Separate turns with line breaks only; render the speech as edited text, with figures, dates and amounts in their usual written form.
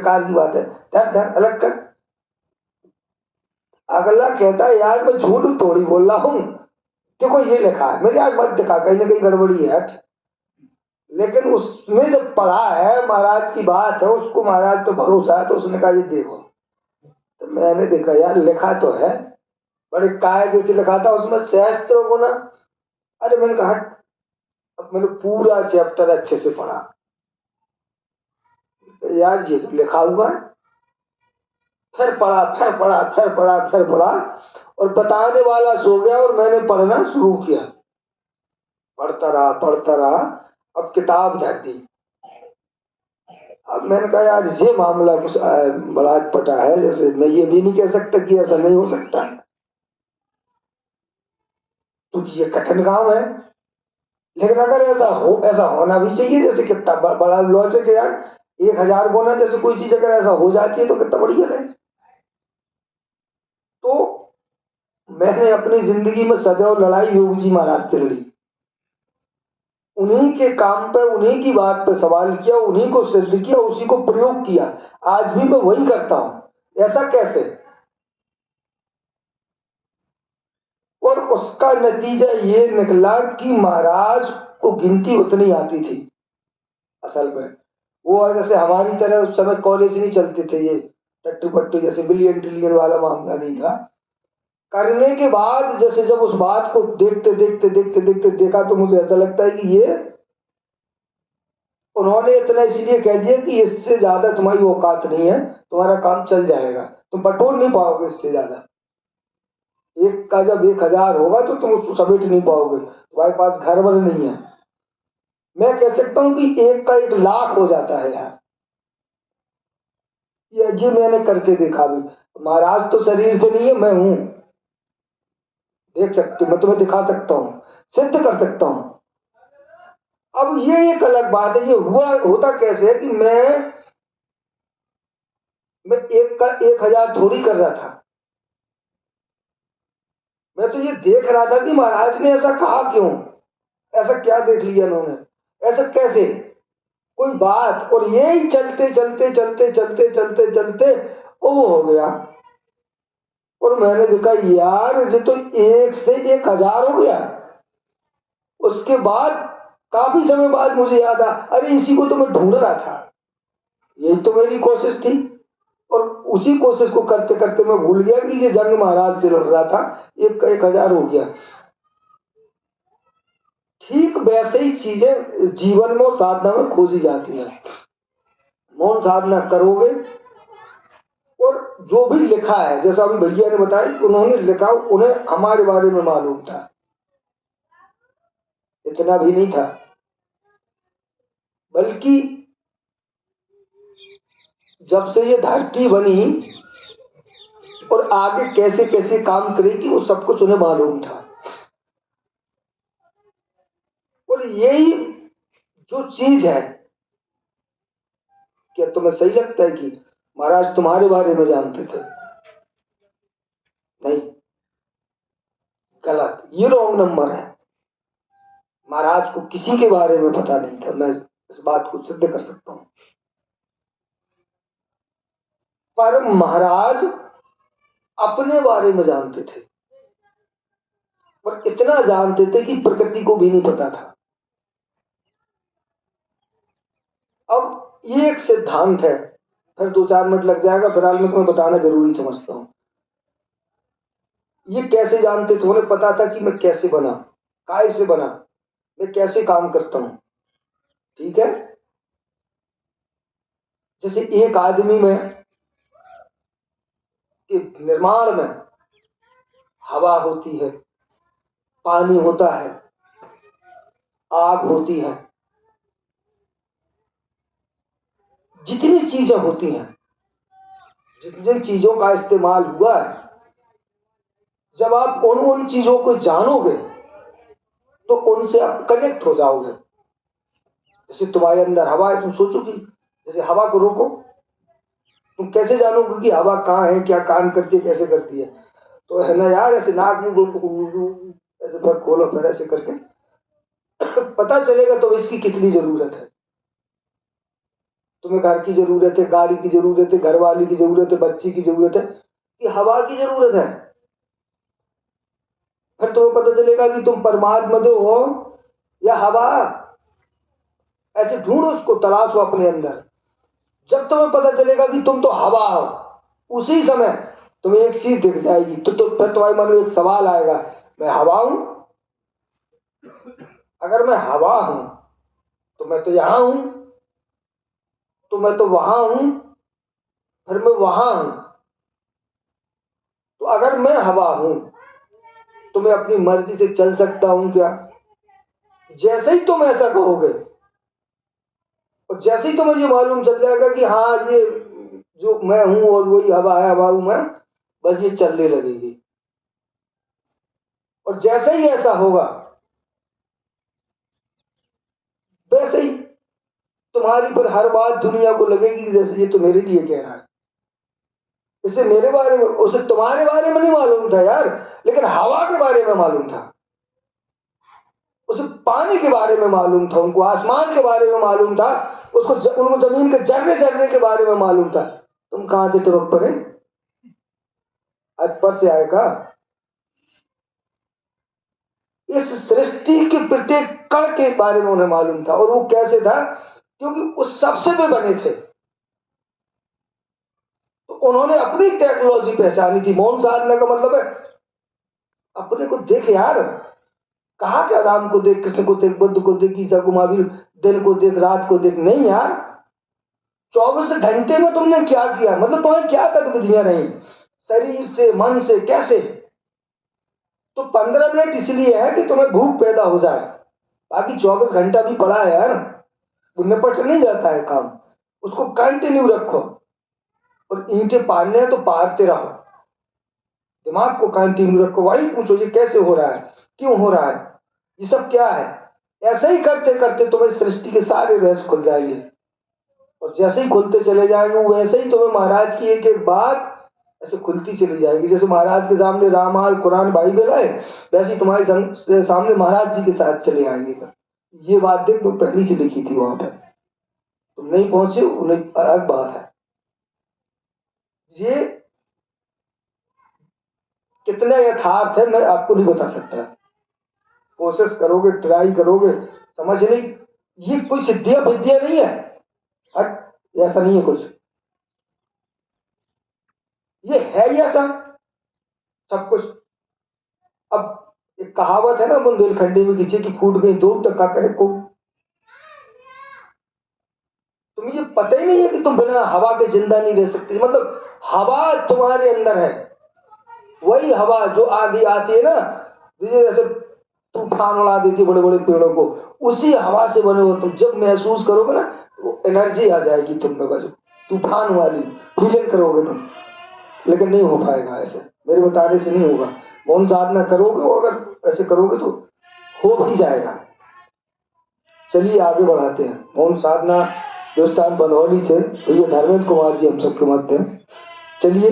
बेकार की बात है, धर धर अलग कर। अगला कहता है यार मैं झूठ थोड़ी बोल रहा हूं, देखो ये लिखा है, मेरी आग मत दिखा, कहीं ना कहीं गड़बड़ी है। लेकिन उसने जब पढ़ा है, महाराज की बात है, उसको महाराज पे भरोसा है, तो उसने कहा ये देखो। तो मैंने देखा यार लिखा तो है, बड़े कायदे से लिखा था उसमें, शास्त्रों को ना। अरे मैंने कहा हट। अब मैंने पूरा चैप्टर अच्छे से पढ़ा, यार ये तो लिखा हुआ है। फिर पढ़ा, फिर पढ़ा, फिर पढ़ा, फिर पढ़ा, और बताने वाला सो गया और मैंने पढ़ना शुरू किया। पढ़ता रहा, पढ़ता रहा, अब किताब धर दी। अब मैंने कहा यार ये मामला कुछ बड़ा अटपटा है, जैसे मैं ये भी नहीं कह सकता कि ऐसा नहीं हो सकता, तो ये कठिन काम है। लेकिन अगर ऐसा हो, ऐसा होना भी चाहिए, जैसे कितना बड़ा लॉजिक है यार, 1000 गुना जैसे कोई चीज अगर ऐसा हो जाती है तो कितना बढ़िया है। तो मैंने अपनी जिंदगी में सदैव लड़ाई योगी जी महाराज से लड़ी, उन्हीं के काम पे, उन्हीं की बात पे सवाल किया, उन्हीं को सिद्ध किया, उसी को प्रयोग किया। आज भी मैं वही करता हूं, ऐसा कैसे? और उसका नतीजा ये निकला कि महाराज को गिनती उतनी आती थी असल में। वो जैसे हमारी तरह उस समय कॉलेज नहीं चलते थे, ये टट्टू पट्टू जैसे बिलियन ट्रिलियन वाला मामला नहीं था। करने के बाद जैसे जब उस बात को देखते देखते देखते देखते देखा, तो मुझे ऐसा लगता है कि ये उन्होंने इतना इसलिए कह दिया कि इससे ज्यादा तुम्हारी औकात नहीं है, तुम्हारा काम चल जाएगा, तुम बटोर नहीं पाओगे इससे ज्यादा। एक का जब 1000 होगा तो तुम उसको समेट नहीं पाओगे, तुम्हारे पास घर वर नहीं है। मैं कह सकता हूं कि एक का 1,00,000 हो जाता है यार। ये मैंने करके देखा भी। महाराज तो शरीर से नहीं है, मैं हूं, देख सकते, मैं तुम्हें दिखा सकता हूं, सिद्ध कर सकता हूं। अब ये एक अलग बात है, ये हुआ होता कैसे है कि मैं एक का 1000 थोड़ी कर रहा था। मैं तो ये देख रहा था कि महाराज ने ऐसा कहा क्यों, ऐसा क्या देख लिया इन्होंने, ऐसा कैसे, कोई बात। और यही चलते चलते चलते चलते चलते चलते वो हो गया। और मैंने देखा यार ये तो 1 से 1000 हो गया। उसके बाद काफी समय बाद मुझे याद आ, अरे इसी को तो मैं ढूंढ रहा था, यही तो मेरी कोशिश थी। और उसी कोशिश को करते करते मैं भूल गया कि ये जंग महाराज से लड़ रहा था, 1 का 1000 हो गया। ठीक वैसे ही चीजें जीवन में और साधना में खोजी जाती है। मौन साधना करोगे, और जो भी लिखा है, जैसा अभी भैया ने बताया, उन्होंने लिखा, उन्हें हमारे बारे में मालूम था, इतना भी नहीं था। बल्कि जब से ये धरती बनी और आगे कैसे कैसे काम करेगी, वो सब कुछ उन्हें मालूम था। और यही जो चीज है, क्या तुम्हें सही लगता है कि महाराज तुम्हारे बारे में जानते थे? नहीं, गलत, ये रॉन्ग नंबर है। महाराज को किसी के बारे में पता नहीं था, मैं इस बात को सिद्ध कर सकता हूं। पर महाराज अपने बारे में जानते थे, और इतना जानते थे कि प्रकृति को भी नहीं पता था। अब ये एक सिद्धांत है, फिर 2-4 मिनट लग जाएगा, फिलहाल मैं तुम्हें बताना जरूरी समझता हूं। ये कैसे जानते थे? उन्हें पता था कि मैं कैसे बना, काय से बना, मैं कैसे काम करता हूं। ठीक है, जैसे एक आदमी में के निर्माण में हवा होती है, पानी होता है, आग होती है, जितनी चीजें होती हैं, जितनी चीजों का इस्तेमाल हुआ है, जब आप उन उन चीजों को जानोगे तो उनसे आप कनेक्ट हो जाओगे। जैसे तुम्हारे अंदर हवा है, तुम सोचो कि जैसे हवा को रोको, तुम कैसे जानोगे कि हवा कहाँ है, क्या काम करती है, कैसे करती है? तो है ना यार, ऐसे नाक मुंह ऐसे फिर खोलो, फिर ऐसे करके पता चलेगा तो इसकी कितनी जरूरत है। तुम्हें घर की जरूरत है, गाड़ी की जरूरत है, घर वाली की जरूरत है, बच्ची की जरूरत है, कि हवा की जरूरत है। फिर तुम्हें पता चलेगा कि तुम परमात्मा में हो या हवा। ऐसे ढूंढो, उसको तलाशो अपने अंदर। जब तुम्हें पता चलेगा कि तुम तो हवा हो, उसी समय तुम्हें एक चीज दिख जाएगी। तो फिर तुम्हारे मन में एक सवाल आएगा, मैं हवा हूं? अगर मैं हवा हूं तो मैं तो यहां हूं, तो मैं तो वहां हूं, फिर मैं वहां हूं। तो अगर मैं हवा हूं तो मैं अपनी मर्जी से चल सकता हूं क्या? जैसे ही तुम ऐसा कहोगे और जैसे ही तुम्हें ये मालूम चल जाएगा कि हाँ, ये जो मैं हूं और वही हवा है, हवा हूं मैं, बस ये चलने लगेगी। और जैसे ही ऐसा होगा वैसे ही तुम्हारी पर हर बात दुनिया को लगेगी कि जैसे ये तो मेरे लिए कह रहा है। इसे मेरे बारे में, उसे तुम्हारे बारे में नहीं मालूम था यार, लेकिन हवा के बारे में मालूम था, उसे पानी के बारे में मालूम था, उनको आसमान के बारे में मालूम था, उनको जमीन के जर्रे जर्रे के बारे में मालूम था। तुम कहां से टपक पड़े? आज पर से आएगा। इस सृष्टि के प्रत्येक कण के बारे में उन्हें मालूम था। और वो कैसे था? क्योंकि उस सबसे वे बने थे। तो उन्होंने अपनी टेक्नोलॉजी पहचानी थी। मौन साधना का मतलब है अपने को देख यार। कहा क्या राम को देख, कृष्ण को देख, बुद्ध को देख, ईसा को, महावीर, दिन को देख, रात को देख, नहीं यार। 24 घंटे में तुमने क्या किया? मतलब तुम्हें क्या गतिविधियां रही शरीर से, मन से, कैसे? तो 15 मिनट इसलिए है कि तुम्हें भूख पैदा हो जाए, बाकी 24 घंटा भी पड़ा है यार। वो निपट नहीं जाता है काम, उसको कंटिन्यू रखो। और ईंटें पाड़ने हैं तो पाड़ते रहो, दिमाग को कंटिन्यू रखो। वही पूछो ये कैसे हो रहा है, क्यों हो रहा है, ये सब क्या है। ऐसे ही करते करते तुम्हें सृष्टि के सारे रहस्य खुल जाएंगे। और जैसे ही खुलते चले जाएंगे वैसे ही तुम्हें महाराज की एक एक बात ऐसे खुलती चली जाएगी। जैसे महाराज के सामने रामायण, कुरान, बाइबल है, वैसे ही तुम्हारे सामने महाराज जी के साथ चले आएंगे। ये बात देख तो पहली से लिखी थी वहां पर, तुम नहीं पहुंचे, उन्हें अलग बात है। ये कितना यथार्थ है मैं आपको नहीं बता सकता। कोशिश करोगे, ट्राई करोगे, समझ नहीं। ये कोई सिद्धियां विद्या नहीं है, हट, ऐसा नहीं है कुछ। ये है ही ऐसा सब कुछ। अब एक कहावत है ना, बुंदेलखंडी में, किसी की फूट गई दो टक्का करे को। तुम्हें ये पता ही नहीं है कि तुम बिना हवा के जिंदा नहीं रह सकते। मतलब हवा तुम्हारे अंदर है, वही हवा जो आगे आती है ना, जैसे तूफान उड़ा देती बड़े बड़े पेड़ों को, उसी हवा से बने हो तुम। जब महसूस करोगे ना वो एनर्जी आ जाएगी तुम में, बस तूफान वाली फीलिंग करोगे तुम। लेकिन नहीं हो पाएगा ऐसे, मेरे बताने से नहीं होगा। मौन साधना करोगे, अगर ऐसे करोगे तो हो भी जाएगा। चलिए आगे बढ़ाते हैं। मौन साधना हिंदुस्तान बंधौली से भैया धर्मेंद्र कुमार जी हम सबके मध्य हैं। चलिए।